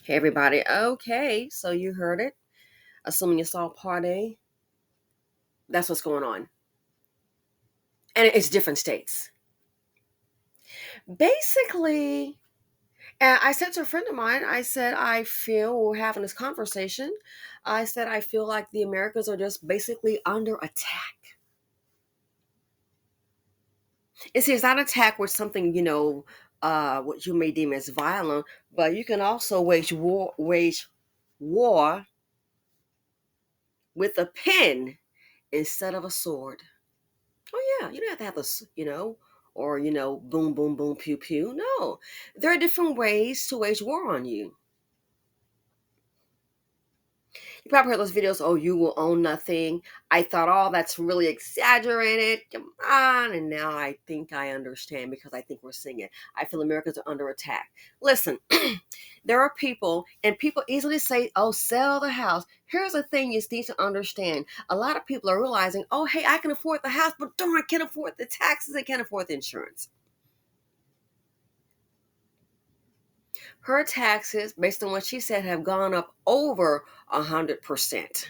Hey everybody. Okay, so you heard it. Assuming you saw part A, that's what's going on. And it's different states. Basically, and I said to a friend of mine, I said, I feel, we're having this conversation. I said, I feel like the Americans are just basically under attack. It's not attack with something, what you may deem as violent, but you can also wage war with a pen instead of a sword. Oh yeah, you don't have to have this, or boom, boom, boom, pew, pew. No, there are different ways to wage war on you. You probably heard those videos. Oh, you will own nothing. I thought, oh, that's really exaggerated. Come on, and now I think I understand because I think we're seeing it. I feel Americans are under attack. Listen, there are people, and people easily say, "Oh, sell the house." Here's the thing: you need to understand. A lot of people are realizing, "Oh, hey, I can afford the house, but darn, I can't afford the taxes. I can't afford the insurance." Her taxes, based on what she said, have gone up over 100%.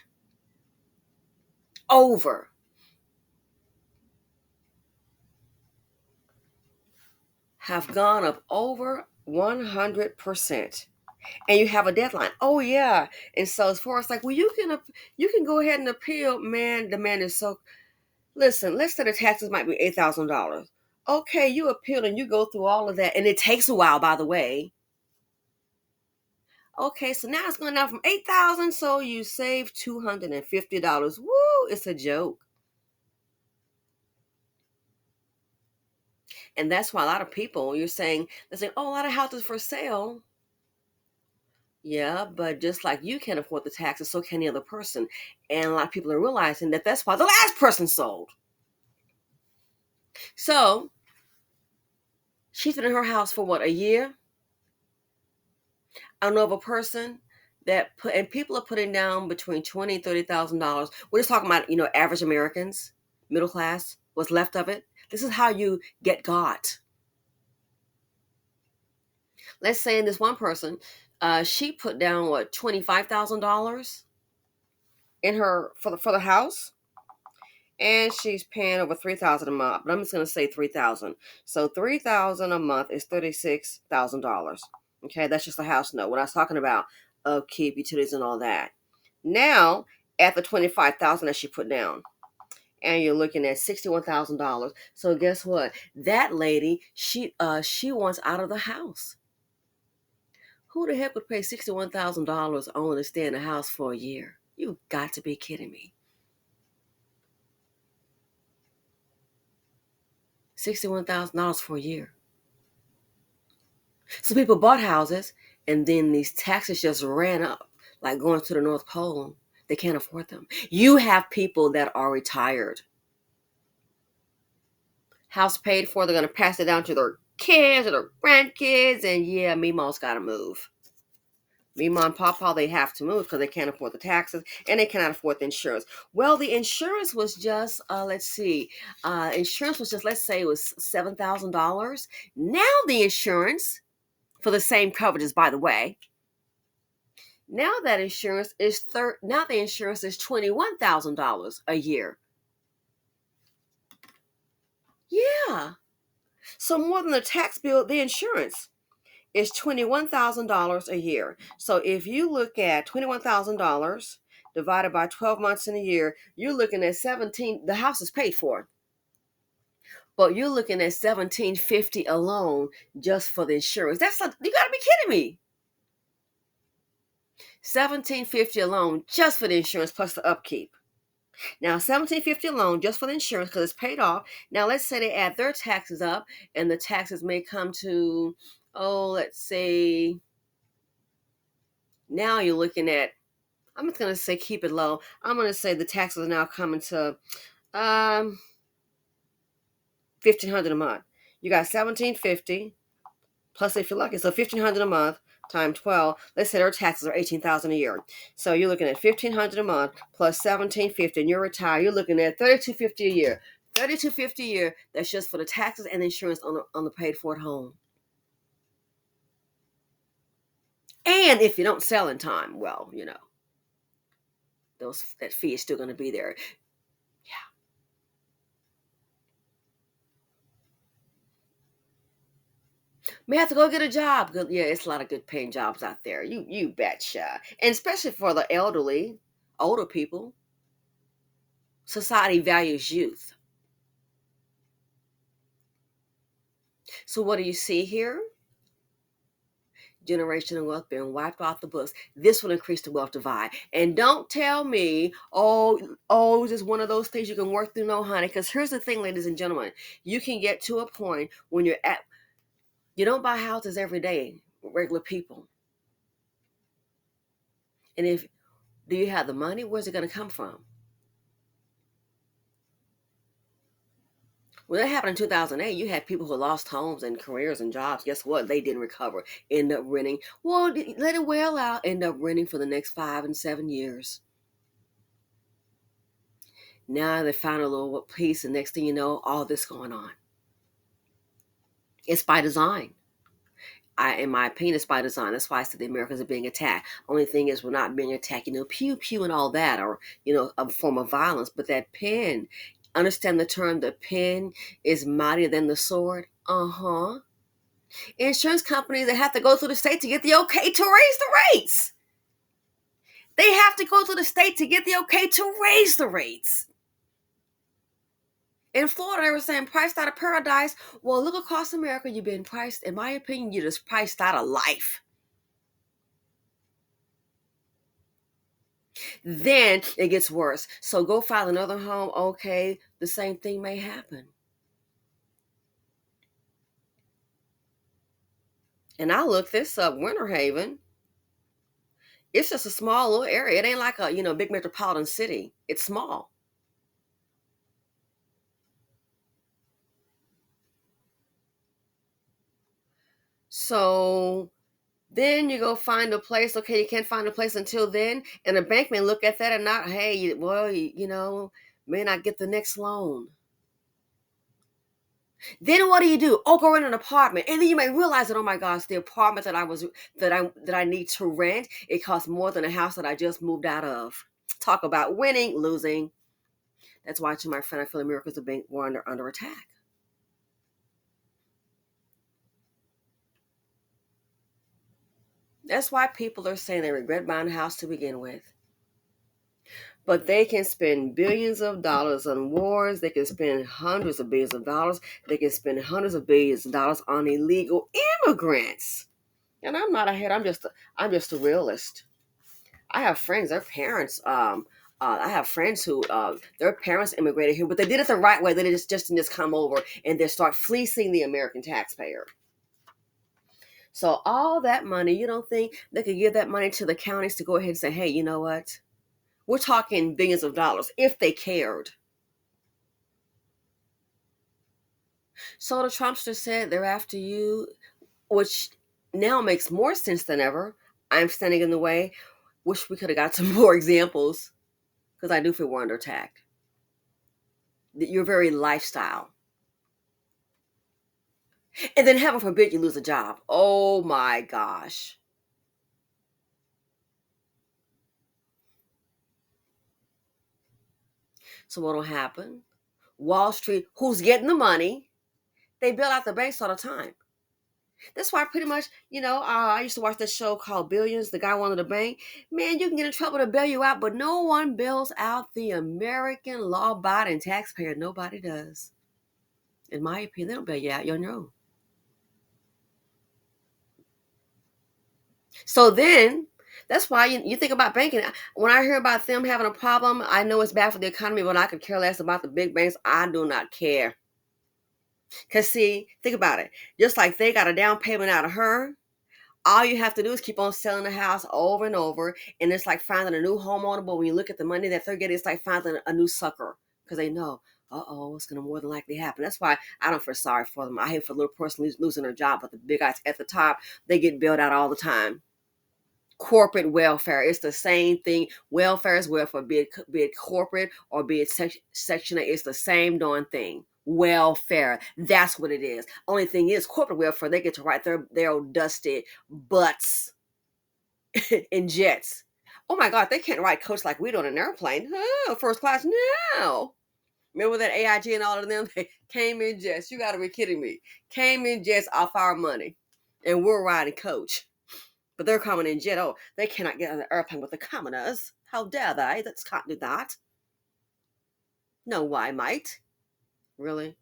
Over. Have gone up over 100%. And you have a deadline. Oh yeah. And so as far as like, well, you can go ahead and appeal. Man, the man is so. Listen, let's say the taxes might be $8,000. Okay, you appeal and you go through all of that, and it takes a while, by the way. Okay, so now it's going down from 8,000, so you save $250. Woo! It's a joke. And that's why a lot of people, they're saying, oh, a lot of houses for sale. Yeah, but just like you can't afford the taxes, so can the other person. And a lot of people are realizing that that's why the last person sold. So she's been in her house for what, a year? I know of a person that put, and people are putting down between $20,000 and $30,000. We're just talking about, average Americans, middle class, what's left of it. This is how you get got. Let's say in this one person, she put down what, $25,000 in her for the house, and she's paying over 3,000 a month. But I'm just gonna say 3,000. So 3,000 a month is $36,000. Okay, that's just a house note. What I was talking about, upkeep, utilities, and all that. Now at the 25,000 that she put down, and you're looking at $61,000. So guess what? That lady, she wants out of the house. Who the heck would pay $61,000 only to stay in the house for a year? You got to be kidding me. $61,000 for a year. So people bought houses, and then these taxes just ran up, like going to the North Pole. They can't afford them. You have people that are retired. House paid for, they're going to pass it down to their kids or their grandkids, and yeah, Meemaw's got to move. Mima and Papa, they have to move because they can't afford the taxes and they cannot afford the insurance. Well, the insurance was just, insurance was just, let's say it was $7,000. Now the insurance, for the same coverages, by the way, now the insurance is $21,000 a year. Yeah. So more than the tax bill, the insurance is $21,000 a year. So if you look at $21,000 divided by 12 months in a year, you're looking at 17, the house is paid for. But you're looking at 1750 alone just for the insurance. That's like, you gotta be kidding me. 1750 alone just for the insurance plus the upkeep. Now, 1750 alone just for the insurance because it's paid off. Now, let's say they add their taxes up, and the taxes may come to, let's say, now you're looking at, I'm just gonna say keep it low. I'm gonna say the taxes are now coming to um $1,500 a month. You got 1750 plus if you're lucky, so $1,500 a month times 12. Let's say their taxes are 18,000 a year. So you're looking at 1,500 a month plus 1750, and you're retired. You're looking at 3,250 a year. 3,250 a year. That's just for the taxes and insurance on the paid for at home. And if you don't sell in time, well, that fee is still going to be there. Yeah. May have to go get a job. Good, yeah, it's a lot of good paying jobs out there. You betcha. And especially for the elderly, older people, society values youth. So what do you see here? Generational wealth being wiped off the books. This will increase the wealth divide. And don't tell me, it's just one of those things you can work through. No, honey. Because here's the thing, ladies and gentlemen, you can get to a point when you don't buy houses every day, regular people. And if do you have the money? Where's it going to come from? When that happened in 2008, you had people who lost homes and careers and jobs. Guess what? They didn't recover. End up renting. Well, let it well out. End up renting for the next 5 and 7 years. Now they found a little piece, and next thing you know, all this going on. It's by design. In my opinion, it's by design. That's why I said the Americans are being attacked. Only thing is, we're not being attacked, pew pew and all that, or a form of violence. But that pen, understand the term. The pen is mightier than the sword. Insurance companies, they have to go through the state to get the okay to raise the rates. They have to go to the state to get the okay to raise the rates. In Florida, they were saying priced out of paradise. Well, look across America, you've been priced, in my opinion, you're just priced out of life. Then it gets worse. So go file another home. Okay, the same thing may happen. And I looked this up, Winter Haven. It's just a small little area. It ain't like a big metropolitan city. It's small. So then you go find a place. Okay, you can't find a place until then, and a bank may look at that and not, hey, well, may not get the next loan. Then what do? Oh, go rent an apartment, and then you may realize that, oh my gosh, the apartment that I need to rent, it costs more than a house that I just moved out of. Talk about winning, losing. That's why, to my friend, I feel Americans are being under attack. That's why people are saying they regret buying a house to begin with. But they can spend billions of dollars on wars. They can spend hundreds of billions of dollars. They can spend hundreds of billions of dollars on illegal immigrants. And I'm not ahead. I'm just a realist. I have friends. Their parents. I have friends who their parents immigrated here, but they did it the right way. They didn't just come over and they start fleecing the American taxpayer. So all that money, you don't think they could give that money to the counties to go ahead and say, hey, you know what? We're talking billions of dollars if they cared. So the Trumpsters said they're after you, which now makes more sense than ever. I'm standing in the way. Wish we could have got some more examples because I do feel we're under attack. Your very lifestyle. And then heaven forbid you lose a job. Oh my gosh. So what'll happen? Wall Street, who's getting the money, they bail out the banks all the time. That's why pretty much, I used to watch this show called Billions. The guy wanted a bank. Man, you can get in trouble to bail you out, but no one bails out the American law-abiding taxpayer. Nobody does. In my opinion, they don't bail you out. You're on your own. So then, that's why you think about banking. When I hear about them having a problem, I know it's bad for the economy, but I could care less about the big banks. I do not care. Because, see, think about it. Just like they got a down payment out of her, all you have to do is keep on selling the house over and over. And it's like finding a new homeowner. But when you look at the money that they're getting, it's like finding a new sucker. Because they know, it's going to more than likely happen. That's why I don't feel sorry for them. I hate for the little person losing their job. But the big guys at the top, they get bailed out all the time. Corporate welfare, it's the same thing. Welfare is welfare, be it corporate or be it Section 8, it's the same darn thing. Welfare, that's what it is. Only thing is, corporate welfare, they get to write their old dusty butts in jets. Oh my God, they can't ride coach like we do on an airplane. Oh, first class, no. Remember that AIG and all of them? They came in jets. You got to be kidding me. Came in jets off our money. And we're riding coach. But they're coming in jet. Oh, they cannot get on the airplane with the commoners. How dare they? That's can't do that. No, why, mate? Really?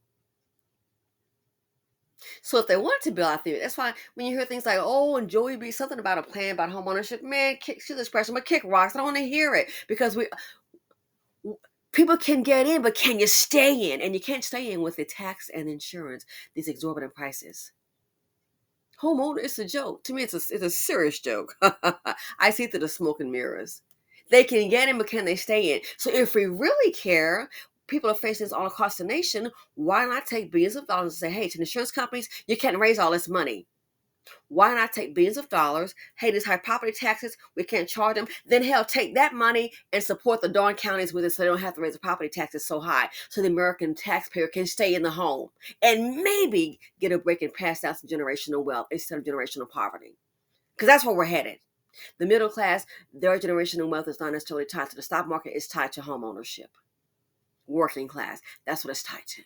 So if they wanted to build out there, that's why when you hear things like, oh, and Joey B, something about a plan about home ownership, man, excuse the expression, but kick rocks. I don't want to hear it because people can get in, but can you stay in? And you can't stay in with the tax and insurance, these exorbitant prices. Homeowner, it's a joke. To me, it's a serious joke. I see through the smoke and mirrors. They can get in, but can they stay in? So if we really care, people are facing this all across the nation. Why not take billions of dollars and say, hey, to the insurance companies, you can't raise all this money. Why not take billions of dollars? Hey, these high property taxes, we can't charge them. Then hell, take that money and support the darn counties with it so they don't have to raise the property taxes so high so the American taxpayer can stay in the home and maybe get a break and pass down some generational wealth instead of generational poverty. Because that's where we're headed. The middle class, their generational wealth is not necessarily tied to the stock market, it's tied to home ownership. Working class, that's what it's tied to.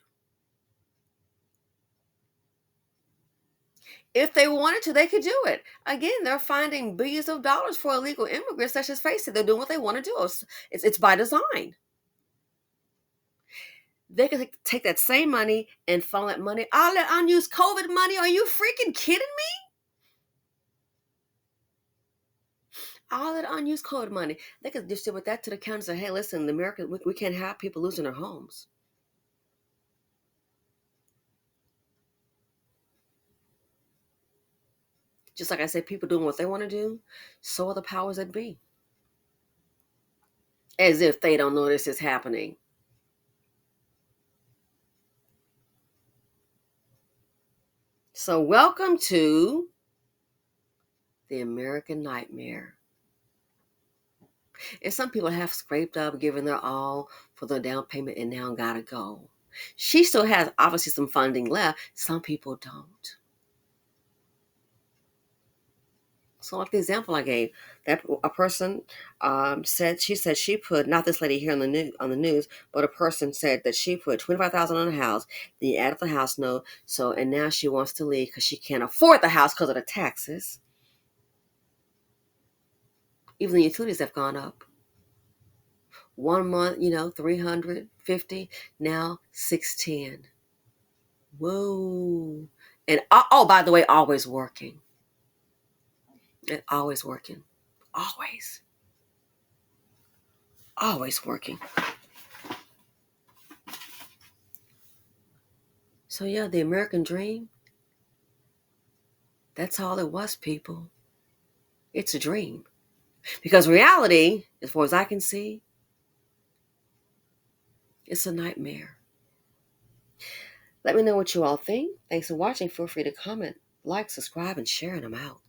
If they wanted to, they could do it. Again, they're finding billions of dollars for illegal immigrants. Let's just face it, they're doing what they want to do. It's by design. They could take that same money and funnel that money, all that unused COVID money. Are you freaking kidding me? All that unused COVID money. They could distribute that to the counties and say, hey, listen, in America, we can't have people losing their homes. Just like I said, people doing what they want to do, so are the powers that be. As if they don't know this is happening. So welcome to the American nightmare. And some people have scraped up, given their all for the down payment and now gotta go. She still has obviously some funding left. Some people don't. So like the example I gave, that a person said she put, not this lady here on the news, but a person said that she put $25,000 on a house, then you added the house note, and now she wants to leave because she can't afford the house because of the taxes. Even the utilities have gone up. 1 month, $350, now $610. Whoa. And by the way, always working. And always working. Always. Always working. So yeah, the American dream, that's all it was, people. It's a dream. Because reality, as far as I can see, it's a nightmare. Let me know what you all think. Thanks for watching. Feel free to comment, like, subscribe, and share, and I'm out.